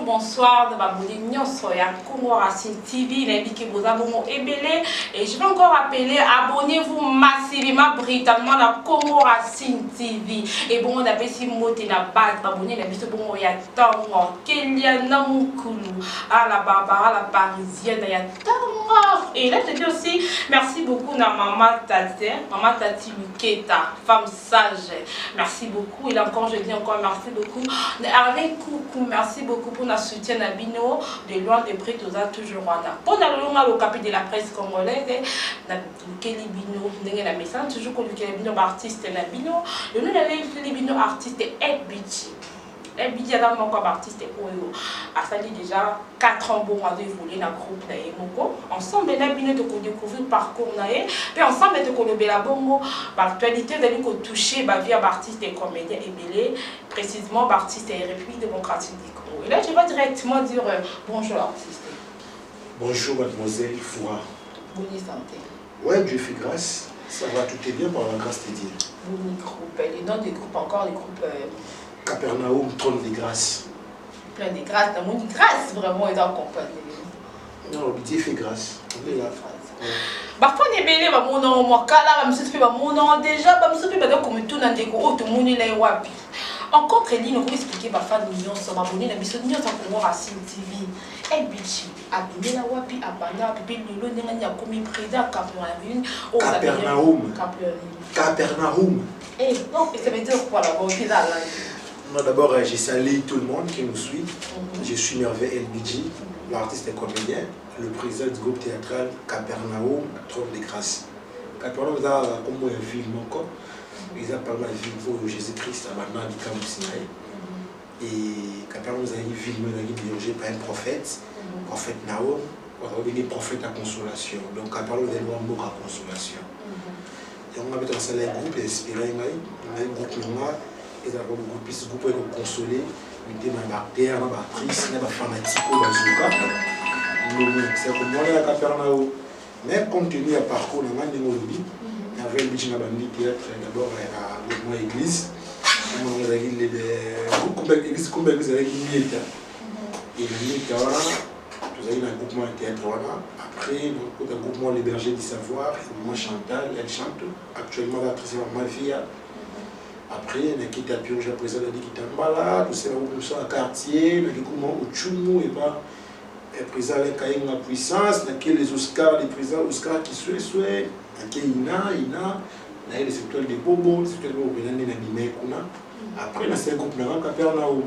bonsoir de Baboulignon Soya Congo Racine TV, l'indiqué vos abonnés ébélés. Et je vais encore appeler, abonnez-vous massivement, brutalement à Congo Racine TV. Et bon, on a fait si mot et la base, abonnez, la bise bon, il y a tant, Kéliana Moukoulou, à la Barbara, la Parisienne, il y a tant. Et là, je dis aussi, merci beaucoup à Maman Tati Luketa, femme sage. Merci beaucoup. Et là encore, je dis encore merci beaucoup. Hervé Coucou, merci beaucoup pour notre soutien à Bino, de loin de près, tout ça, toujours Rwanda. Pour le capit de la presse congolaise, Kelly Bino, la message, toujours que le Bino artiste na Bino, le nom de Bino artiste est Bichi. Et puis, il y a encore artiste a fallu déjà 4 ans pour évoluer dans le groupe Naemoko. Ensemble, on a bien de découvrir le parcours Nae. Puis ensemble, on a découvert la bonne actualité de toucher la vie d'artistes et comédiens ébélés, précisément l'artiste et République démocratique du Congo. Et là, je vais directement dire bonjour artiste. Bonjour mademoiselle Foura. Bonne santé. Ouais, Dieu fait grâce. Ça va, tout est bien par la grâce de Dieu. Bon groupe, les noms des groupes encore, les groupes. Capernaum, trône de grâce. Plein de grâce, dans mon grâce, vraiment, ils ont accompagné. Non, Dieu fait grâce. On est là. Parfois, on est belé, mon nom, moi, là, je me suis fait mon nom déjà, je me suis fait comme tout dans des gros, tout le monde est là. Encore très ligne, on peut expliquer parfois nous sommes abonnés, nous sommes Congo Racine TV. Et bichi, abonné la wapi, abana, pipi, le n'y a commis président Capernaum. Capernaum. Eh, non, ça veut dire quoi là-bas? Non, d'abord, j'ai salué tout le monde qui nous suit. Je suis Merveille LBG, l'artiste et comédien, le président du groupe théâtral Capernaum, trône de grâce. Capernaum, c'est comme un film encore. Ils ont parlé de la vie de Jésus-Christ à Bana, du Camusinaï. Et Capernaum, ils ont filmé, dirigé par un prophète, prophète Naom, on a dit prophète à consolation. Donc Capernaum, c'est un mot à consolation. Et on a mis dans un groupe inspiré, on a un groupe noir. Et ça va beaucoup de consoler, des bactéries, des actrices, des fanatiques, c'est comme moi à Capernaum. Mais compte tenu du parcours, on a des lobbies. Il y avait le budget de théâtre d'abord à l'église. On a l'église comme l'église avec une milita. Et le milita, vous avez un groupement de théâtre. Après, un groupement Les Bergers du Savoir. Moi, Chantal, elle chante. Actuellement, l'actrice est ma fille. Après, on a quitté à Pioche, après ça, on a dit qu'il était malade, tout ça, on a quartier, on a dit comment au Tchoumou, et pas, le président a eu la puissance, on a les Oscars, les présidents Oscars qui sont souhaitent, on a Ina, on a les secteurs des bobos, les secteurs des bobos, on a des animés, après, on a un groupe de Capernaum.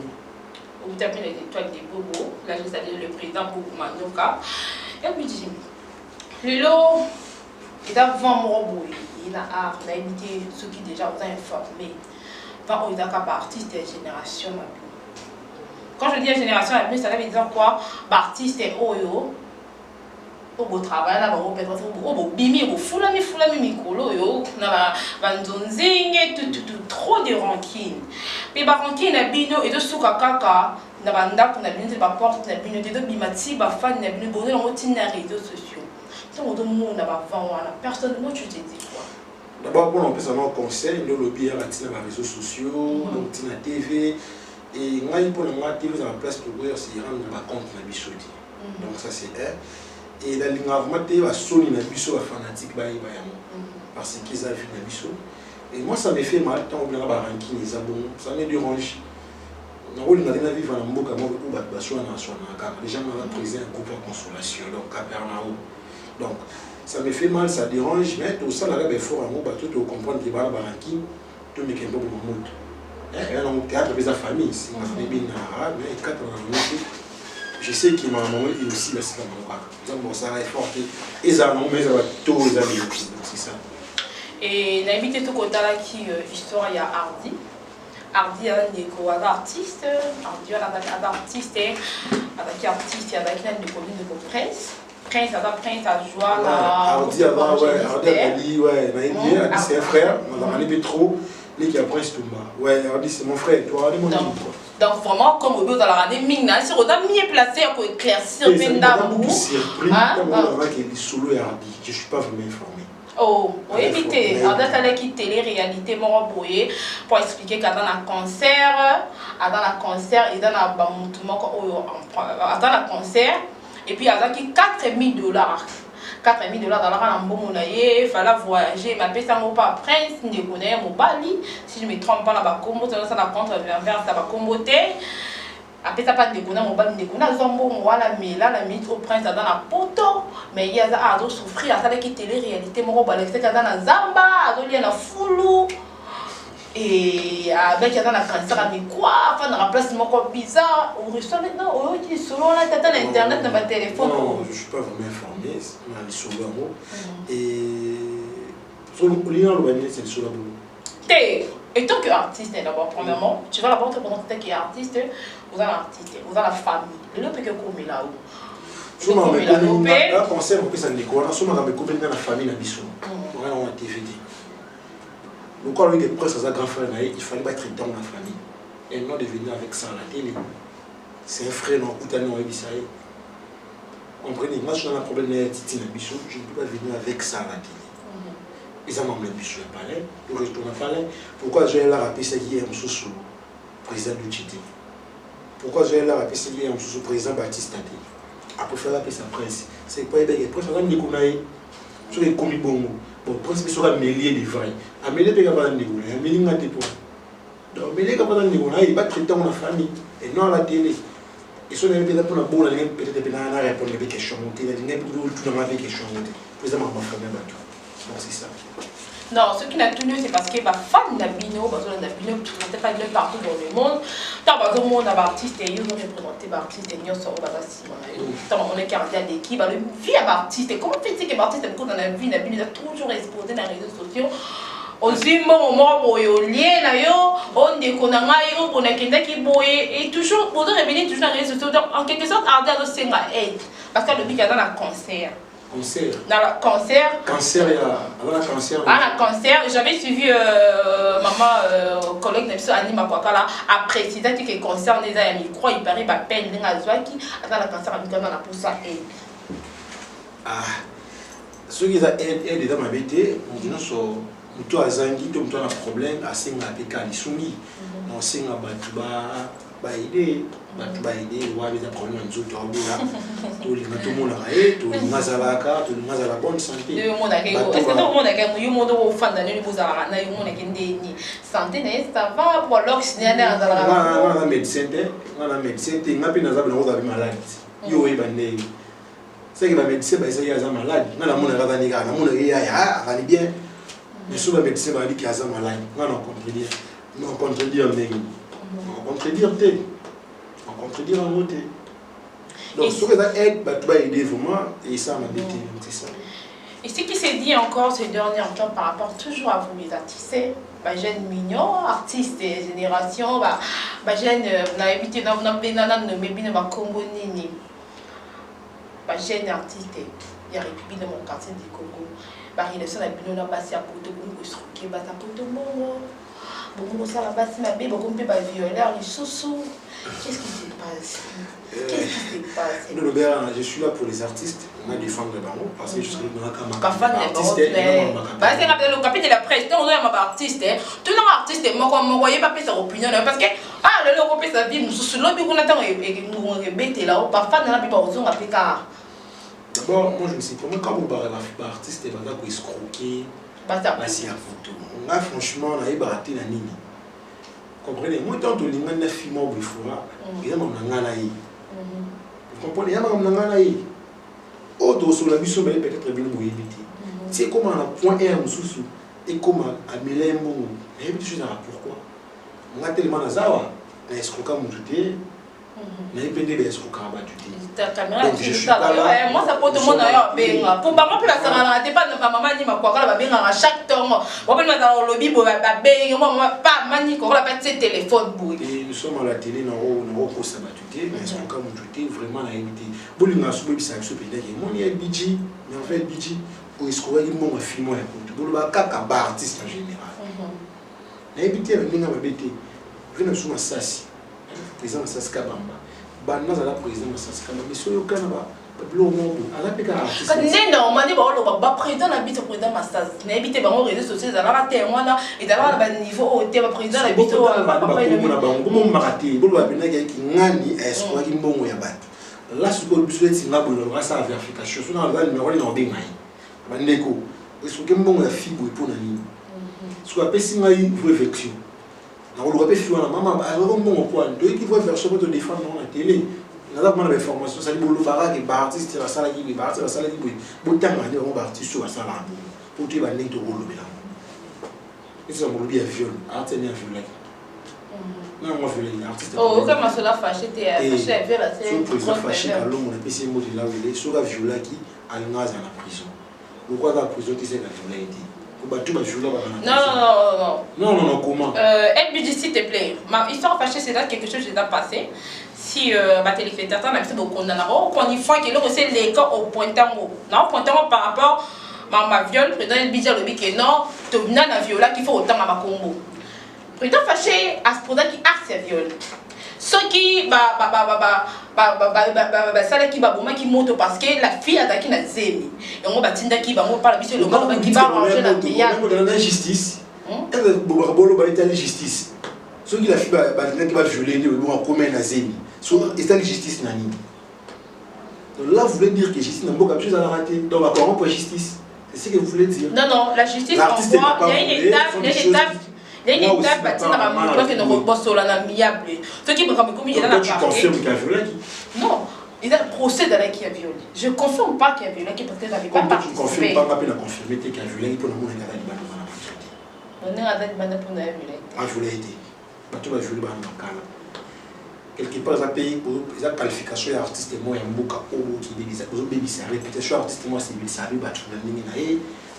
Vous avez les étoiles des bobos, là, je salue le président Boubou Manoka. Et puis, le lot, il a 20 mots, il a invité ceux qui déjà vous ont informé. Enfin, on est d'accord par artiste et génération. Quand je dis génération, ça veut dire quoi? Artiste et oyo. Au travail, là, on peut être au bimi, au foulami, mikolo, yo, na banzonzinge, tout, trop de rancune. Mais par rancune, na bino, et de souka kaka, na banda, na bino, na porte, na bino, de bimati, ba fan, na bino, bonne, on tient les réseaux sociaux. Si on demande, na ba vent, personne, moi, tu te dis quoi? D'abord, on peut savoir conseil, le lobby à la réseaux sociaux, la TV. Et moi, pour la TV, dans la place pour voir si rendre ma compte na bichoti. Donc ça c'est un. Et la ligne avant TV va sonner na bicho à fanatique parce qu'ils ont vu na bicho. Et moi ça me fait mal tant on a ba ranking les abonnés, ça me dérange. Na rôle na vie va na mboka mo ko ba baso na car les gens m'ont présenté un groupe de consolation donc Capernaum. Donc ça me fait mal, ça dérange, mais tout ça, là, il faut comprendre que les ranking, tout le monde est un peu théâtre avec sa famille, c'est ma famille bien arabe, mais 4 ans, je sais qu'il m'a demandé aussi la situation. Donc ça va être fort. Et ça, non, mais ça va tout les amis, c'est ça. Et l'invité tout côté là qui histoire il y a Hardy. Hardy est un des artistes, Hardy est un artiste, avec artiste, avec un de commune de presse. Prince a joué à Hardy avant, Hardy a dit, ouais, c'est un frère, on a allé trop, lui qui a Prince Toumba. Ouais, Hardy c'est mon frère, toi, Hardy mon ami. Donc vraiment, comme au bout de la année, Mingna, si on a mieux placé pour éclaircir le d'amour. Je suis surpris, comme on a qu'il est solo et Hardy, je ne suis pas vraiment informé. Oh, oui, éviter. En fait, elle qui télé-réalité, moi, pour expliquer qu'à dans un concert, et dans un concert, et puis à qui $4 000. $4 000 dans la il fallait voyager, ma paix ça pas prince, ne connaît mon bali, si je me trompe pas, la combo, ça la contre vers ça va comboter. Après ça pas de connaître mon bali, ne connaît zombo, moi la mise au prince dans la poto, mais il y a à souffrir à ça qui télé-réalité, mon bali, c'est dans la zamba, à il y a la foulou. Et avec dans la cancer à mes quoi, enfin dans la place mon corps bizarre, ou reçoit maintenant, ou qui selon la tête internet dans ma téléphone. Non, je suis pas vraiment informé, on a les souvenirs et sur le c'est le sur la et tant qu'artiste d'abord premièrement, tu vas d'abord te prendre tant qu'artiste, vous avez l'artiste, vous avez la famille, le peut que comme là où. Je me rappelle concert on peut s'en découvrir, je me rappelle combien dans la famille na biso. On a un TVD. Donc, quand il est presque à sa grand frère, il fallait pas traiter dans la famille. Et non de venir avec ça à la télé. C'est un frère, non, écoute, non, il comprenez, moi je suis dans un problème de Titi Nabichou, je ne peux pas venir avec ça à la télé. Ils ont même le bichou à palais, le retour à palais. Pourquoi j'ai là rappelé ça qui est un sous président du Titi? Pourquoi j'ai là rappelé ça qui est un sous président Baptiste Tati? Après faire la paix à presse, c'est pas bien, presse, on a mis les sur les commis bongo. Bon, presque sur un millier de vailles. Un millier de capables de négocier, un millier de points. Donc, un millier de capables de négocier, il va traiter dans la famille et non à la télé. Et si on a peut-être pour la bonne, peut-être répondre à des questions, il y a des tout dans ma question. Précisément, ma famille a battu. Donc, c'est ça. Non, ce qui n'a tenu, c'est parce que les fans d'Abino, parce que l'Abino, tu ne pas partout dans le monde. Tant que le monde a artiste, ils ont représenté l'artiste, ils ont sorti on est gardé à l'équipe, le vie à l'artiste. Comment fait-il que l'artiste, dans la vie, il a toujours exposé dans les réseaux sociaux? Aussi, moment où il y a on déconne, on a qui et toujours, pour revenir toujours dans les réseaux sociaux, en quelque sorte, arder à l'océan aide. Parce que le but est dans la concert. Concert. Dans le concert. Cancer, avant la cancer. Ah, la cancer, j'avais suivi maman, collègue de Anima Kwakala, a précisé que le cancer des amis, il croit, il paraît, il peine, il a qui dans la cancer, il a pour ça aide. Ah, ceux qui ont aidé dans ma BT, on dit non, tu as un problème, assez à pécar, ils sont mis. On sait que tu as aidé. Tu vas aider, tu as des problèmes de santé, tout le monde a aidé, tout le monde a la bonne santé. Est-ce que tout le monde a gagné le monde au fan d'année, vous avez gagné santé, ça va pour l'oxygène dans la médecine, on a médecin, on a des malades. Yo est bandé. C'est que la médecine, c'est qu'il y a des malades. On a mon ravanega, on a mon réa, on a bien. Mais sur la médecine, on a dit qu'il y a des malades. On a contredire. On contredire on contredire on contredire en moté. Donc, ce que ça aide, tu vas aider vraiment, et ça m'a dit, c'est ça. Et ce qui s'est dit encore ces derniers temps par rapport toujours à vous les artistes, jeunes mignons, artistes des générations, jeunes, on a évité dans Congo Nini, jeunes artistes, il y a République de mon quartier du Congo, il y a des gens qui ont passé à Poto, qui ont passé à Poto, bon, ça va passer ma bébé, on peut pas violer, les sous-sous. Qu'est-ce qui se passe? Qu'est-ce qui se passe? Non, Robert, je suis là pour les artistes. On a des fans de Baron parce que je suis dans la caméra. Pas fan de Baron, mais c'est le capitaine de la presse. On a un artiste. Tout le monde artiste, moi, on ne voyait pas sa opinion. Parce que, le Europe, sa vie, nous sommes là, nous attendons et nous rebêtons là. Pas fan de la Bible, on a appelé car. D'abord, moi, je me suis dit, quand vous parlez d'artiste, il va escroquer. C'est à photo. On a franchement, on a baraté la ligne. Comprenez, moi tant que les gens filment au Bifura, ils ont un nganaï. Vous comprenez, il y a un nganaï. Autre sur la mission, peut-être bien vous éviter. C'est comment on a point un sous et comment amélioré un bon. Et puis je sais pourquoi. On a tellement d'azawa, est-ce qu'on a monté, mais il peut dire est-ce qu'on a battu. Donc je suis pas là. Moi ça peut tout le monde d'ailleurs. Pour pas moi place ça n'était pas de maman ni ma quoi là bien à chaque temps. On peut mettre dans le lobby pour moi pas mani quoi là pas de téléphone pour. Et nous sommes à la télé dans au poste à battu mais est-ce qu'on a monté vraiment à éviter. Bon il m'a soulevé ça sur peut-être que mon est BG mais en fait BG pour escroquer mon film moi pour le kaka bar artiste en général. Na éviter le ninga mabete. Venez sur ma sasi. Président Sassi Kabamba. Banna za la président Sassi Kabamba. Mais soyo kana Non, président habite président massage. N'habite pas réseaux sociaux, dans la témoin et dans le niveau au président habite au là, ce que vous souhaitez, c'est la vérification. Sur la numéro, il y a un bénin. Bandeko, est-ce que vous avez fait pour la ligne? Ce qu'on appelle une réflexion. On va faire la maman, alors on point. Deux qui vont faire ce que vous défendre dans la télé. On a des formations, ça dit que les artistes, la salle qui est la salle qui est bon temps, on va artiste sur la salle pour que tu vas n'être au lobby. C'est un lobby à viol, artiste à viol. Non, moi je veux l'artiste. Oh, comment cela fâché, tu es fâché, là, c'est un président fâché, alors on a PC mot de là où il est, sur la viola qui a le naz à la prison. Pourquoi la prison, tu sais la viola été? Non, comment? LBJ, s'il te plaît, ma histoire fâchée, c'est là quelque chose qui est passé. Si ma téléspectateur n'a pas de condamnation, qu'on y fait qu'il aussi les cas au pointant non, pointant par rapport à ma viol, président LBJ a dit que non, tu as la viola qu'il faut autant à ma combo. Président fâché à ce produit qui a ses viol. Ceux qui qui monte parce que la fille a qui n'a zémi. Et on va tinda qui va par la mission le monde qui va ranger la payade. La justice. Elle va la justice. Ceux qui la fille va violer le monde commun à zémi. Et c'est la justice nani. Donc là vous voulez dire que justice n'a pas quelque chose à la rater. Donc on va corrompre la justice. C'est ce que vous voulez dire. Non, la justice envoie, il y a une étape. Il y a une étape bâtie dans la moule qui ne repose sur l'amiable. Ceux qui me ramènent comme il y a dans la tu confirmes qu'il y a violé qui? Non, il y a le procès de la qui a violé. Je ne confirme pas qu'il y a violé parce que je n'avais pas participé. Tu ne confirmes pas qu'il y a confirmé qu'il y a violé pour le monde qui a violé. On est à la pour la violé. Ah, violé été. Tu vas violer dans le cas. Quelque part, ils ont payé pour la qualification d'artiste et moi, il y a un beau cas qui est la réputation artiste et moi, c'est ça, tu vas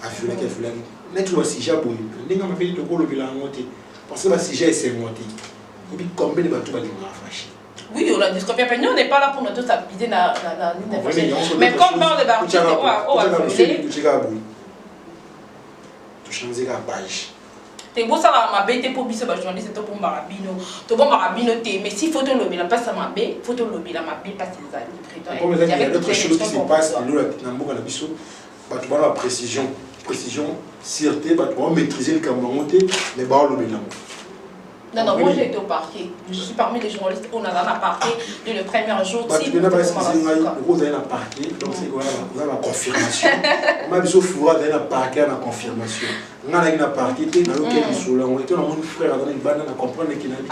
a violé qui a violé. Mais tu vois, si j'ai aboué, les gens m'ont fait le gros bilan monté. Parce que si j'ai essayé de monter, et puis combien de bateaux vont fâcher? Oui, on a discuté. Nous, on n'est pas là pour nous tous habiter dans l'île. Mais comme on est parti, on va violé. Tu changes la page. Tu beau ça ma bête pour biso journaliste c'est pour marabino. Tu bon marabino mais si photo lobby la passe ma bête, photo lobby la ma bête passe les années. Il y a d'autres choses qui se passent dans la biso. Tu vois la précision, sûreté, tu vas maîtriser le caméra, mais bah le bilan. Non, moi j'ai été au parquet. Je suis parmi les journalistes on a dans la parquet de le premier jour. Tu n'as pas excusé, vous avez la parquet, donc c'est quoi la confirmation. On m'a dit au fourrage, vous avez la parquet, la confirmation. On a la parquet, on a lequel ils sont là, on était dans mon frère, dans les bandes, on a compris qu'il a dit.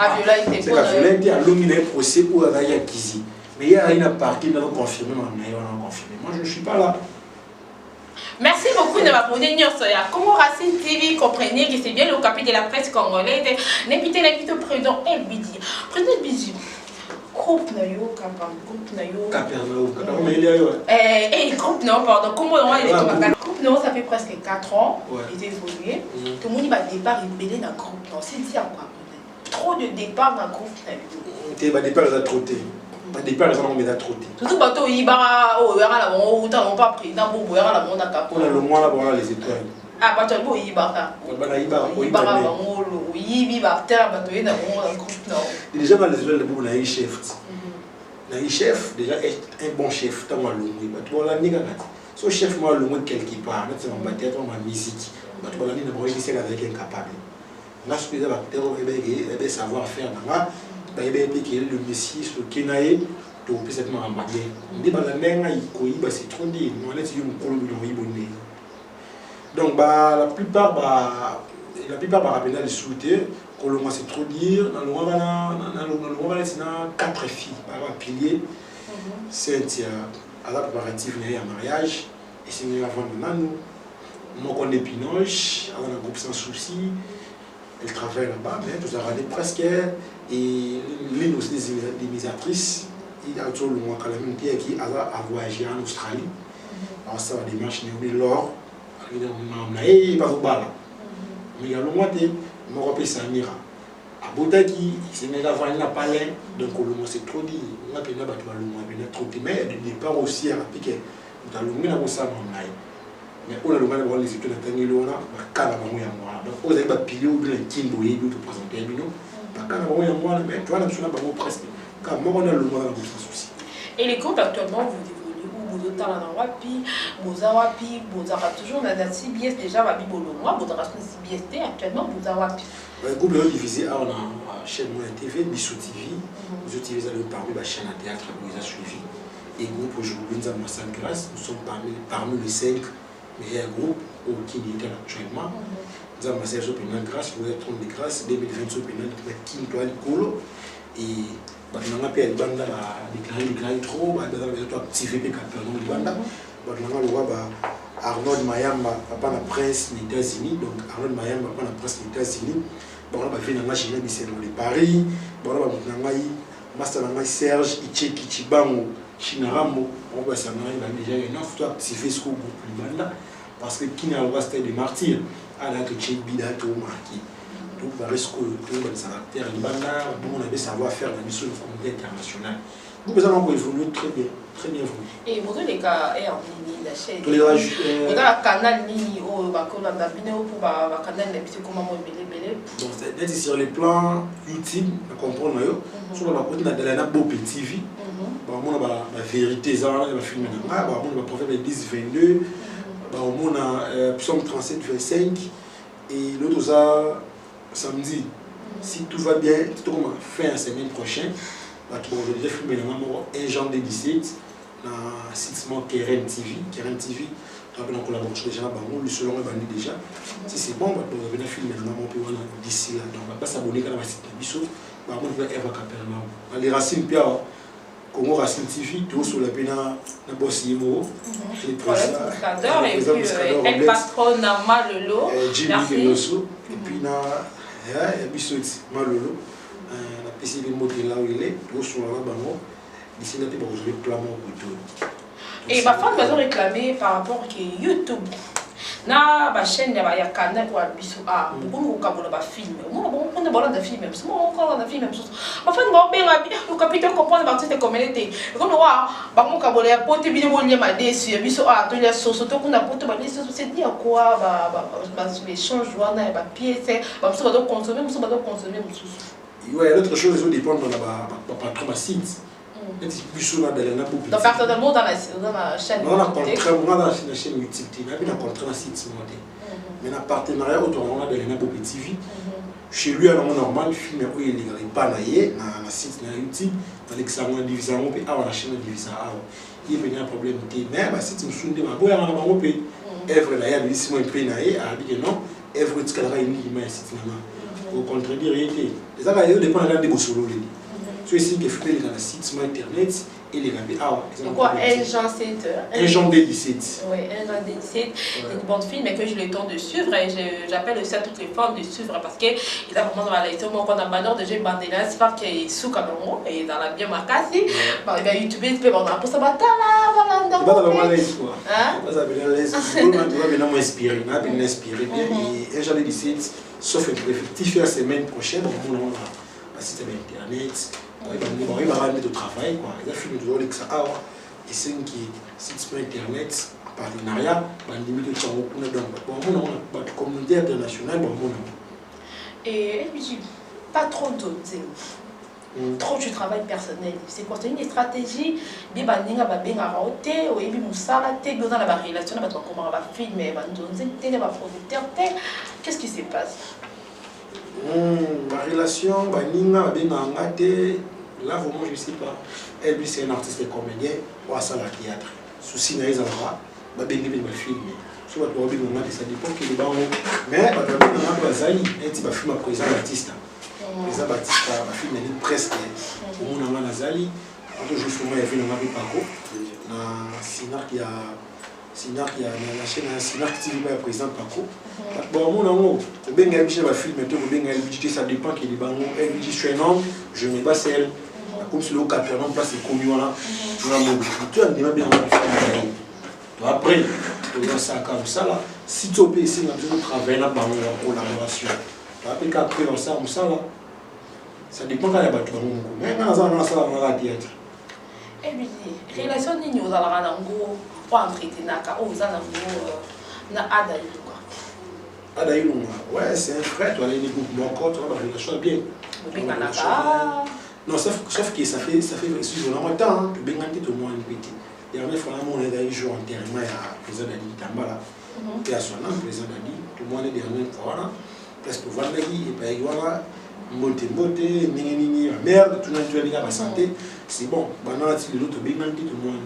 C'est la violence, à l'homme il a un procès pour la acquis. Mais il y a une parquet, on a confirmé, on a confirmé. Moi je ne suis pas là. Merci beaucoup de m'abonner Nyosoya. Comment Racine TV comprenez que c'est bien le capitaine de la presse congolaise. N'épitez l'invité au président LBJ. Président LBJ, groupe Nayo, groupe Nayo. Capernaum, groupe Nayo, pardon. Comment on va dire groupe Nayo, ça fait presque 4 ans. Il est évolué. Tout le monde va départ rebellé dans le groupe Nayo. C'est dire quoi? Trop de départ dans le groupe Nayo. Tu vas départ à trotté. Pas des pères, on a trotté. Tout bateau, il va au la bon, ou pas pris dans le bois, la monde à on a le mois là, les étoiles. Ah, pas toi, il va. Il va terre, bateau, il va un groupe. Déjà, dans les étoiles, on a un chef. Un chef, déjà, est un bon chef. Tu as le monde. Ce chef, moi, le monde quelque part. C'est mon bâtiment, ma musique. Tu as le monde qui est avec incapable. Là, ce que tu as savoir-faire. Le Messie, le Kenaï, tu peux cette main en bagage. On dit que la mer c'est trop dit. On laisse une colombe donc, la plupart rappellent les souhaiter. Colombe c'est trop dire. Dans le roi, il y a 4 filles. Par pilier, Cynthia, à la préparative d'un mariage. Et c'est une avant de nous. Moi, on est Pinoche, on a un groupe sans souci. Elle travaille là-bas, mais tout ça presque. Et l'une aussi des misatrices, il y a toujours le mois qui a voyagé en Australie. Alors ça va démarcher l'or. Il va au bal. Mais il y a le mois de je me rappelle Samira. À Botaki, c'est même avant la palais, donc le mois c'est trop dit. On a pu le mois, il y a trop de mais du départ aussi à piquer. Dans le mois, on a ça mais on a le mal de les études à Tanguy, on a un donc on a pilier ou bien un timbre, il faut présenter un bino. Mais tu vois, presque. Car moi, on a le mois de souci. Et les groupes actuellement, vous évoluez où? bozo tala na wapi boza wapi boza toujours na CBS déjà ba bibolo moi boza na CBS actuellement boza wapi le groupe est divisé en chaîne Moyen TV, Bissou TV. Bissou TV est parmi les chaînes à théâtre que nous avons suivi. Et le groupe aujourd'hui, nous avons 5 grâces. Nous sommes parmi les 5 meilleurs groupes qui est actuellement. Nous avons Serge Pénal grâce, nous avons 30 grâces, 2020 Pénal qui est le colo. Et nous avons déclaré trop, nous avons activé les capitaux de Banda. Nous avons Arnold Mayamba, papa na prince des États-Unis. Donc Arnold Mayamba, papa na prince des États-Unis. Bon, on va faire un Chine de Paris. Bon, on va faire master Serge Icheki Chibango Chinaramo. On va s'en aller déjà une offre activer ce groupe Banda parce que qui n'a pas stade de martyr à la que Tchèque Bidato marqué. Donc on va risquer tout dans sa terre de Banda. Bon, on avait savoir faire la mission de communauté internationale. Nous avons évolué très bien évolué. Et vous les cas est en ligne la chaîne. Vous avez un canal ligne au Bakola Dabino pour un canal de petits comment belé. Donc c'est sur les plans YouTube, on comprend là. Sur la côté de la Bope TV. Bah on a la vérité ça la film là. Bah on a prophète 10 22. Bah on a psaume 37 25 et l'autre ça samedi. Si tout va bien, tout comme fin de semaine prochaine. Je vais filmer le 1 janvier 2017 dans le site Keren TV. Keren TV, on a collaboré déjà là-bas, le selon est déjà. Si c'est bon, on va filmer le d'ici là. Donc on va pas s'abonner à la site de Bissot. On va faire Eva Capernaum. Les racines Pia, Congo Racine TV, tout sur la peine de Bossi Mo. Et puis elle patronne Malolo. Jimmy Loso. Et puis Bissot Malolo. Si les modèles là où il est, tout sur la banque, d'ici là, tu vas jouer clairement au couteau. Et ma femme va réclamer par rapport à YouTube. Na ba chaîne ya ya canal kwa biso beaucoup ko kabola ba film mo bon on est de film même mo ko na film même ma femme ba benga bi le capitaine comprendre ba cette communauté ko no wa ba mo kabola ya pote bi mo nyema desu ya biso to ya soso to kuna pote ba desu c'est dire quoi ba l'échange wana ba pièce ba so ba do consommer mo so ba do consommer mo ouais, l'autre chose, il dépend de la patron de site. Donc, personnellement, dans la chaîne YouTube. On a contraint la chaîne YouTube, on a contraint la site. Mais un partenariat autour de la Bope TV. Chez lui, alors normal, le film où il n'est pas naïe, dans la site YouTube, dans l'examen division, on peut avoir la chaîne division. Il y a un problème. Mais la site me soude, ma boue, on peut œuvre naïe, mais si moi je peux naïe, elle dit non, œuvre de ce une site. Au contredire réalité. Les agents dépendent de la solo. Ceux ici qui font les sites sur internet et les gars. Pourquoi un genre 7 un genre de 17. Oui, un genre de 17. Une bonne film et que j'ai le temps de suivre. Et j'appelle aussi à toutes les femmes de suivre parce qu'il y a vraiment dans la lecture. Moi, quand on a malheur de jouer Bandela, c'est pas qu'il est sous Cameroun et dans la bien marquée. Il va YouTube, il peut avoir pour ça. Voilà, voilà. Pas dans la l'aise quoi. Pas dans la l'aise. On va venir m'inspirer. On va venir m'inspirer bien. Et un genre de 17. Sauf effectif la semaine prochaine, on va un site internet, on va ramener de travail, il a filmé de l'eau ça et c'est un site internet, en partenariat, on a limité de temps, on a une communauté internationale. Et pas trop d'autres. Trop du travail personnel. C'est quoi? C'est une stratégie. Bien, baninga ba benga raoté, ou ebi musala té, dans la relation, on va comment on va filmer, on va producteur té. Qu'est-ce qui se passe? Ma relation, baninga ba benga ngate. Là vraiment je sais pas. Elle lui c'est un artiste comédien ou à salle théâtre. Souci na ezala ba benga ba filmer. So ba to ba benga ngate ça dépend que le ba mais ba benga ngate ba zali, et ti ba filmer présent artiste. Les Baptiste a filmé presque au monde en Nazali. On joue souvent il y avait un mari Paco. Na Sinar qui a la chaîne Sinar qui est président Paco. Bon mon amour, au benga biche va filmer tout au benga biche ça dépend qu'il est bango. Elle dit je suis un homme, je me bats elle. Comme si le Capernaum place est commis là. Tu vas mon tu as bien bien après tu vas ça comme ça là. Si tu peux essayer de travailler là bango pour la relation. Après qu'après on ça là. Ça dépend quand il y a battu. Mais quand on a ça, on a la théâtre. Et puis, relation ni nous allons en pour entretenir naka, aux en na adaïlu quoi. Adaïlu, ouais, c'est un frère, tu as les groupes mon corps, tu as la relation bien. Non, sauf que ça fait suffisamment temps, tu benganti tout le monde petit. dernière fois on a eu jour enterrement à président Dadi Tambala et à son nom président Dadi tout le monde est dernière fois presque voilà et puis voilà monter nini merde tout le monde a la santé c'est bon maintenant l'autre bien tout le monde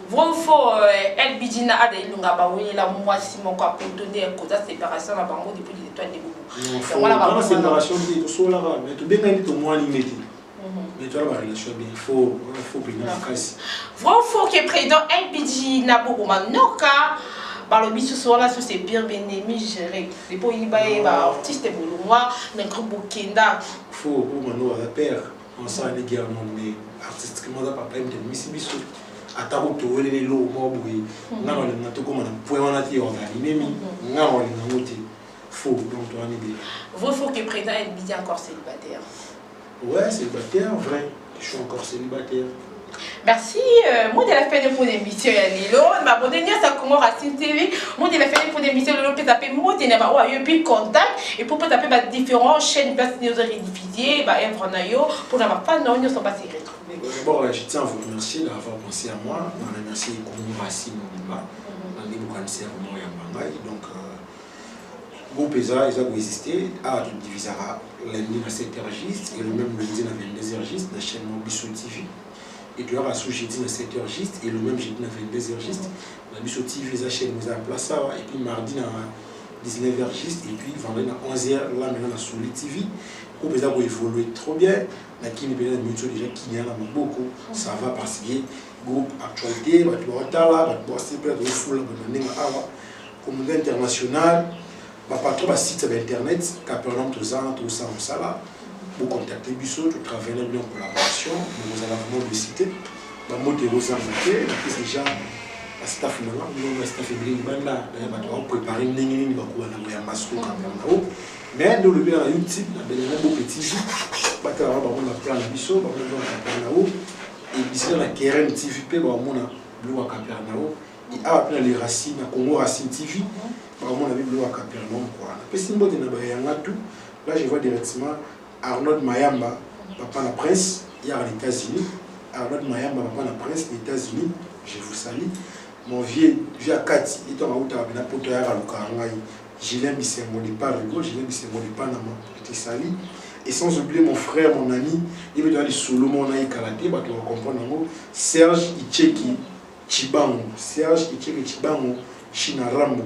Vont faut LBG na ada ilunga ba woni la mwasi moko a donner un quota séparation na bango depuis les étoiles de Boubou. Voilà la séparation de tout ça là mais tout bien tout moi limité. Mais tu as la relation bien faut bien casse. Vont faut que président LBG na Boubou manoka par le bisu sur là sur ces bien ennemi géré. Les po iba ba artiste bolongwa na groupe Bokenda. Faut pour mano à père on ça les guerres monde artistiquement ça pas même de misibiso. Atako to wele lo mo boui ngalo na to comme na point on a ti organisé mimi ngalo na ngoti faux donc on est bien. Vous faut que président LBG encore célibataire. Ouais, célibataire vrai, je suis encore célibataire. Merci, moi de la fin de mon émission Lilo, m'abonner à Congo Racine TV, moi de la fin de mon émission Lilo peut taper moi de n'avoir pas eu puis contact et pour peut taper différentes chaînes place de rediffuser bah Evronayo pour n'avoir pas non ne sont pas se retrouver. D'abord je tiens à vous remercier d'avoir pensé à moi, on remercie Congo Racine Mobimba, on dit beaucoup de moi Yambangai donc groupe ESA ils ont existé à tout divisera lundi à 7h et le même lundi à 22h la chaîne Mobiso TV. Et tu as sous jeudi à 7h et le même jeudi à 22h. La Bisso TV, les chaînes nous a placé et puis mardi à 19h et puis vendredi à 11h là maintenant à Souli TV. Au Béza pour évoluer trop bien. La qui n'est pas déjà qui y a beaucoup. Ça va parce que groupe actualité, tu vas là, tu vas se perdre au full communauté internationale. Pas trop de sites internet, Capernaum, tout ça là. Vous contactez Bisso, tu travailles bien en collaboration, vous allez vraiment le citer. Bah, moi, tu vous invitez, déjà, la staff, le staff est bien là, on va préparer une ligne, on va aller à Masco, mais dans le bien à YouTube, on a beaucoup de petits, on va faire un plan de Bisso, on va faire un plan et ici, dans la KRM TV, on va faire un Capernaum, et après les racines, à Congo Racine TV, on va faire un Capernaum. Là, je vois directement Arnold Mayamba, papa la prince, il y a aux États-Unis. Arnold Mayamba, papa la prince, aux États-Unis. Je vous salue. Mon vieux à Kati, il est en route à Benapoto, à Lukarangaï. Julien Bissembo de Parigo, Julien Bissembo de Panama. Je te salue. Et sans oublier mon frère, mon ami, il est dans les Solomon Naï Karaté, tu vas comprendre. Serge Icheki Chibango. Serge Icheki Chibango, Chinarambo.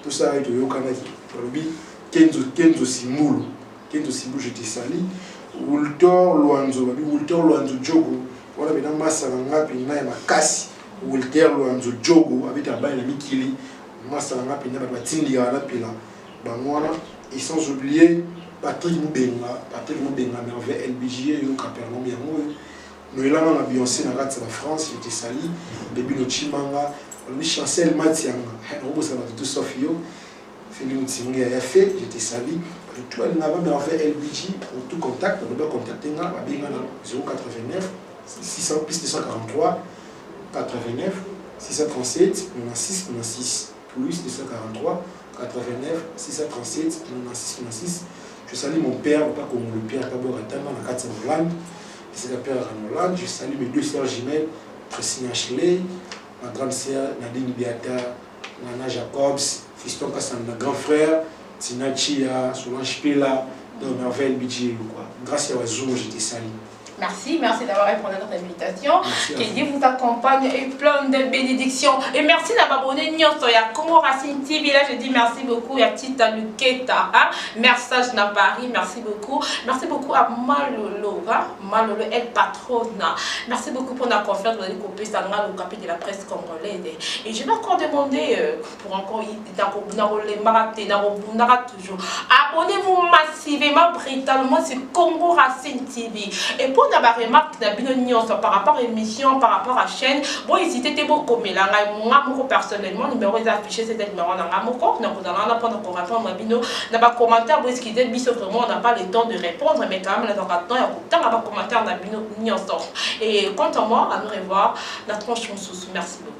Tout ça est au Kanaki. Kenzo Simulu. Kenzo Simulu, je te salue. Wultor Luanzo Jogo. Voilà, maintenant, Massa Langapi, Naya Makasi. Wultor Luanzo Jogo, avec la balle Mikili. Massa Langapi, Naya Batindi, Anapila. Bangwana. Et sans oublier Patrick Moubenga, merveille LBJ, et Capernaum, nous avons Beyoncé, la France, je te salue. Baby Nochimanga, lui Chancel Matianga, on va tout sauf yo. Félix Mutsingi a fait, je te salue. Tout le monde merveille LBJ, pour tout contact, on peut contacter 089 600 243 89 637 96 plus 243 89 637 96. Je salue mon père, papa comme le père Kaboratama, la 4 Hollande. C'est le père en Hollande. Je salue mes deux sœurs jumelles, Christine Ashley, ma grande sœur Nadine Biata, Nana Jacobs, Fiston Kassan, mon grand frère, Tina Chia, Solange Pela, dans Merveille Bidji. Grâce à Zoom, je te salue. Merci d'avoir répondu à notre invitation. Que Dieu vous accompagne et plein de bénédictions. Et merci d'avoir abonné à ya Congo Racine TV. Là, je dis merci beaucoup à Tita Luketa. Message na Paris. Merci beaucoup. Merci beaucoup à Malolo. Malolo, elle patronne. Merci beaucoup pour la confiance que vous avez coupé ça dans le capit de la presse congolaise. Et je vais encore demander pour encore toujours. Abonnez-vous massivement, brutalement sur Congo Racine TV. Et pour la remarque par rapport à l'émission, par rapport à la chaîne, bon, n'hésitez pas beaucoup, mais là, moi, personnellement, le numéro est affiché, c'est le numéro d'un amoko. Donc, on a répondre qu'on répond à Bino. Dans les commentaires, vous esquissez, vraiment, on n'a pas le temps de répondre, mais quand même, on a le temps, il y a beaucoup de commentaires, on a Bino. Et quant à moi, à nous revoir, la tranche sous. Merci beaucoup.